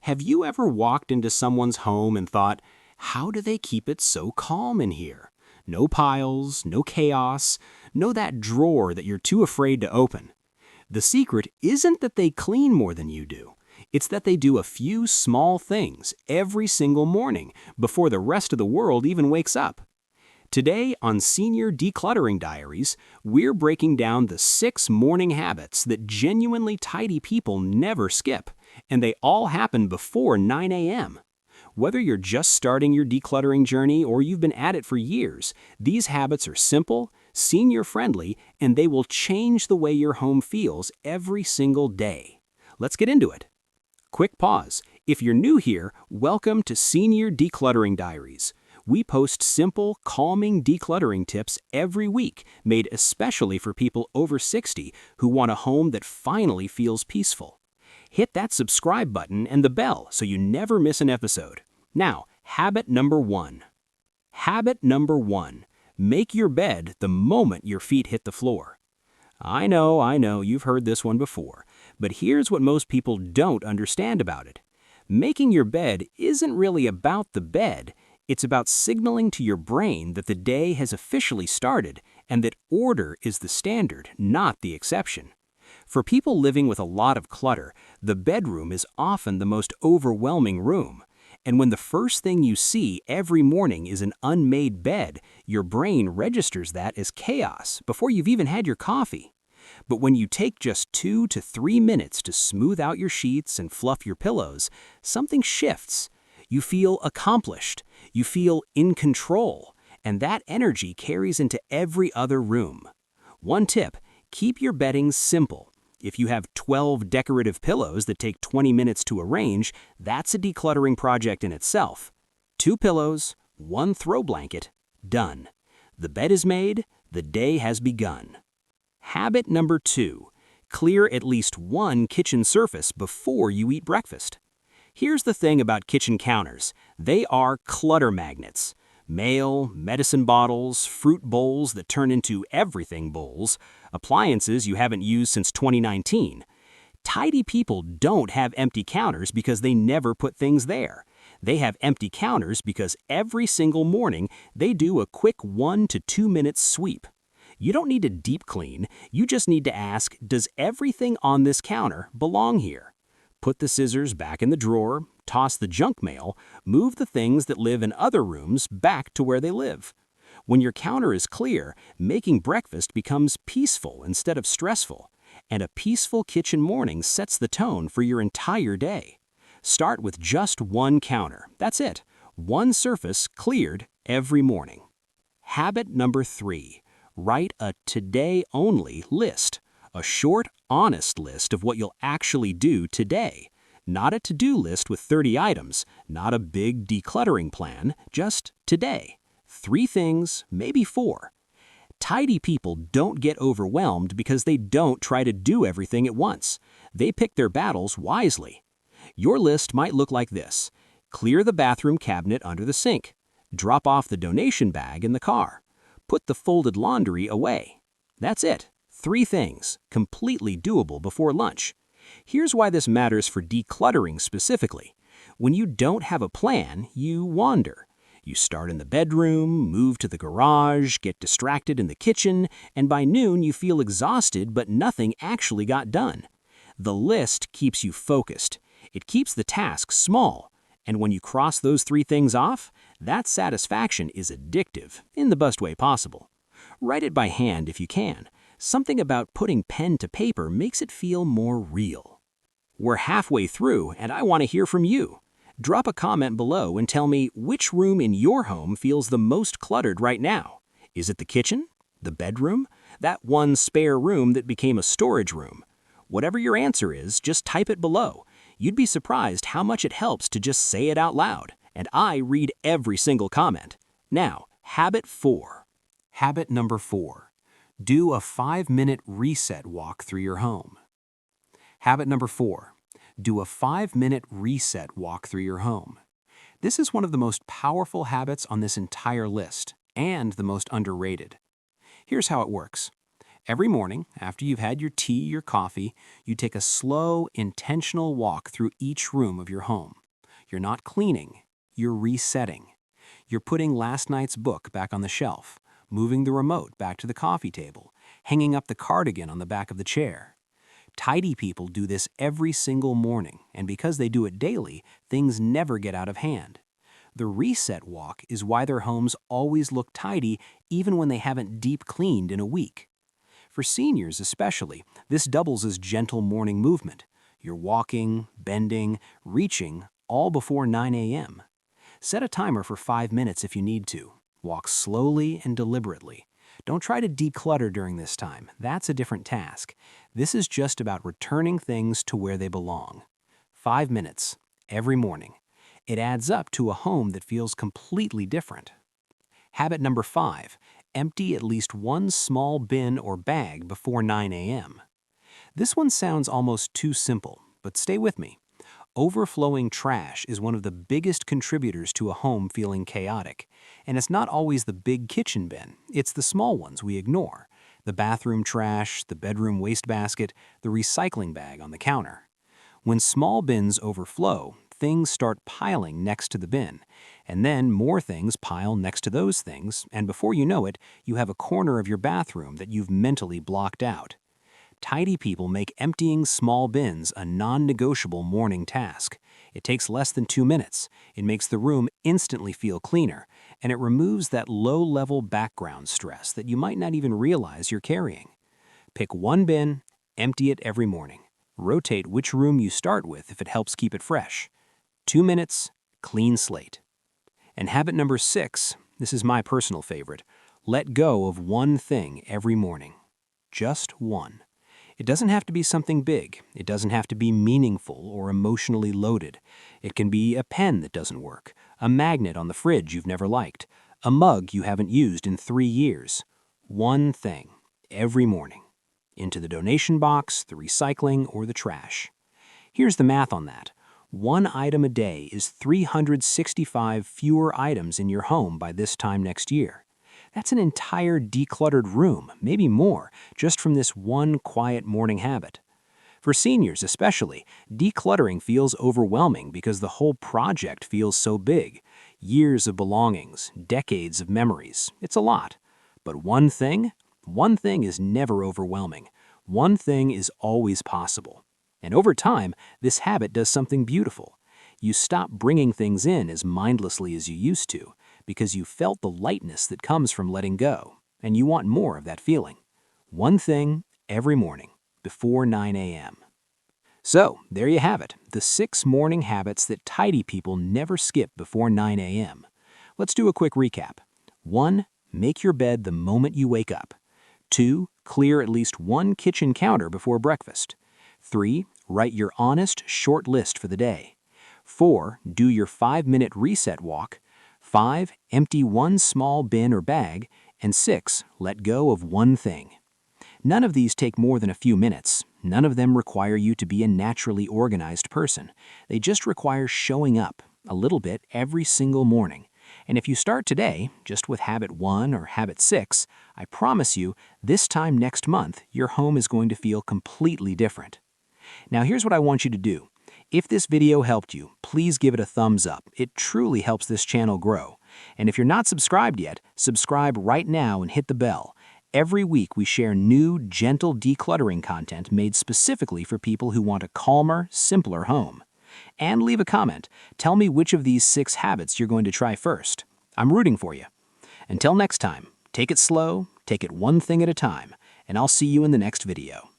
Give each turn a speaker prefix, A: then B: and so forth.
A: Have you ever walked into someone's home and thought, how do they keep it so calm in here? No piles, no chaos, no that drawer that you're too afraid to open. The secret isn't that they clean more than you do. It's that they do a few small things every single morning before the rest of the world even wakes up. Today on Senior Decluttering Diaries, we're breaking down the 6 morning habits that genuinely tidy people never skip, and they all happen before 9 a.m. Whether you're just starting your decluttering journey or you've been at it for years, these habits are simple, senior-friendly, and they will change the way your home feels every single day. Let's get into it. Quick pause. If you're new here, welcome to Senior Decluttering Diaries. We post simple, calming decluttering tips every week, made especially for people over 60 who want a home that finally feels peaceful. Hit that subscribe button and the bell so you never miss an episode. Now, habit number 1. Habit number 1. Make your bed the moment your feet hit the floor. I know, you've heard this one before, but here's what most people don't understand about it. Making your bed isn't really about the bed. It's about signaling to your brain that the day has officially started and that order is the standard, not the exception. For people living with a lot of clutter, the bedroom is often the most overwhelming room. And when the first thing you see every morning is an unmade bed, your brain registers that as chaos before you've even had your coffee. But when you take just 2 to 3 minutes to smooth out your sheets and fluff your pillows, something shifts. You feel accomplished, you feel in control, and that energy carries into every other room. One tip, keep your bedding simple. If you have 12 decorative pillows that take 20 minutes to arrange, that's a decluttering project in itself. 2 pillows, 1 throw blanket, done. The bed is made, the day has begun. Habit number 2, clear at least 1 kitchen surface before you eat breakfast. Here's the thing about kitchen counters. They are clutter magnets. Mail, medicine bottles, fruit bowls that turn into everything bowls, appliances you haven't used since 2019. Tidy people don't have empty counters because they never put things there. They have empty counters because every single morning they do a quick 1 to 2 minute sweep. You don't need to deep clean, you just need to ask, does everything on this counter belong here? Put the scissors back in the drawer, toss the junk mail, move the things that live in other rooms back to where they live. When your counter is clear, making breakfast becomes peaceful instead of stressful, and a peaceful kitchen morning sets the tone for your entire day. Start with just 1 counter. That's it. 1 surface cleared every morning. Habit number 3. Write a today-only list. A short, honest list of what you'll actually do today. Not a to-do list with 30 items, not a big decluttering plan, just today. 3 things, maybe 4. Tidy people don't get overwhelmed because they don't try to do everything at once. They pick their battles wisely. Your list might look like this. Clear the bathroom cabinet under the sink. Drop off the donation bag in the car. Put the folded laundry away. That's it. 3 things, completely doable before lunch. Here's why this matters for decluttering specifically. When you don't have a plan, you wander. You start in the bedroom, move to the garage, get distracted in the kitchen, and by noon you feel exhausted but nothing actually got done. The list keeps you focused. It keeps the task small. And when you cross those 3 things off, that satisfaction is addictive, in the best way possible. Write it by hand if you can. Something about putting pen to paper makes it feel more real. We're halfway through, and I want to hear from you. Drop a comment below and tell me which room in your home feels the most cluttered right now. Is it the kitchen? The bedroom? That one spare room that became a storage room? Whatever your answer is, just type it below. You'd be surprised how much it helps to just say it out loud, and I read every single comment. Now, habit 4. Habit number 4. Do a 5-minute reset walk through your home. Habit number 4. Do a 5-minute reset walk through your home. This is one of the most powerful habits on this entire list, and the most underrated. Here's how it works. Every morning, after you've had your tea or coffee, you take a slow, intentional walk through each room of your home. You're not cleaning, you're resetting. You're putting last night's book back on the shelf, moving the remote back to the coffee table, hanging up the cardigan on the back of the chair. Tidy people do this every single morning, and because they do it daily, things never get out of hand. The reset walk is why their homes always look tidy even when they haven't deep cleaned in a week. For seniors especially, this doubles as gentle morning movement. You're walking, bending, reaching, all before 9 a.m. Set a timer for 5 minutes if you need to. Walk slowly and deliberately. Don't try to declutter during this time. That's a different task. This is just about returning things to where they belong. 5 minutes, every morning. It adds up to a home that feels completely different. Habit number 5, empty at least one small bin or bag before 9 a.m. This one sounds almost too simple, but stay with me. Overflowing trash is one of the biggest contributors to a home feeling chaotic. And it's not always the big kitchen bin, it's the small ones we ignore. The bathroom trash, the bedroom wastebasket, the recycling bag on the counter. When small bins overflow, things start piling next to the bin, and then more things pile next to those things, and before you know it, you have a corner of your bathroom that you've mentally blocked out. Tidy people make emptying small bins a non-negotiable morning task. It takes less than 2 minutes. It makes the room instantly feel cleaner, and it removes that low-level background stress that you might not even realize you're carrying. Pick one bin, empty it every morning. Rotate which room you start with if it helps keep it fresh. 2 minutes, clean slate. And habit number 6, this is my personal favorite, let go of one thing every morning. Just one. It doesn't have to be something big. It doesn't have to be meaningful or emotionally loaded. It can be a pen that doesn't work, a magnet on the fridge you've never liked, a mug you haven't used in 3 years. One thing, every morning. Into the donation box, the recycling, or the trash. Here's the math on that. One item a day is 365 fewer items in your home by this time next year. That's an entire decluttered room, maybe more, just from this one quiet morning habit. For seniors especially, decluttering feels overwhelming because the whole project feels so big. Years of belongings, decades of memories, it's a lot. But one thing is never overwhelming. One thing is always possible. And over time, this habit does something beautiful. You stop bringing things in as mindlessly as you used to, because you felt the lightness that comes from letting go, and you want more of that feeling. One thing every morning, before 9 a.m. So, there you have it, the 6 morning habits that tidy people never skip before 9 a.m. Let's do a quick recap. 1. Make your bed the moment you wake up. 2. Clear at least one kitchen counter before breakfast. 3. Write your honest, short list for the day. 4. Do your 5-minute reset walk. 5. Empty one small bin or bag. And 6. Let go of one thing. None of these take more than a few minutes. None of them require you to be a naturally organized person. They just require showing up a little bit every single morning. And if you start today, just with habit 1 or habit 6, I promise you, this time next month, your home is going to feel completely different. Now here's what I want you to do. If this video helped you, please give it a thumbs up. It truly helps this channel grow. And if you're not subscribed yet, subscribe right now and hit the bell. Every week we share new, gentle decluttering content made specifically for people who want a calmer, simpler home. And leave a comment. Tell me which of these 6 habits you're going to try first. I'm rooting for you. Until next time, take it slow, take it one thing at a time, and I'll see you in the next video.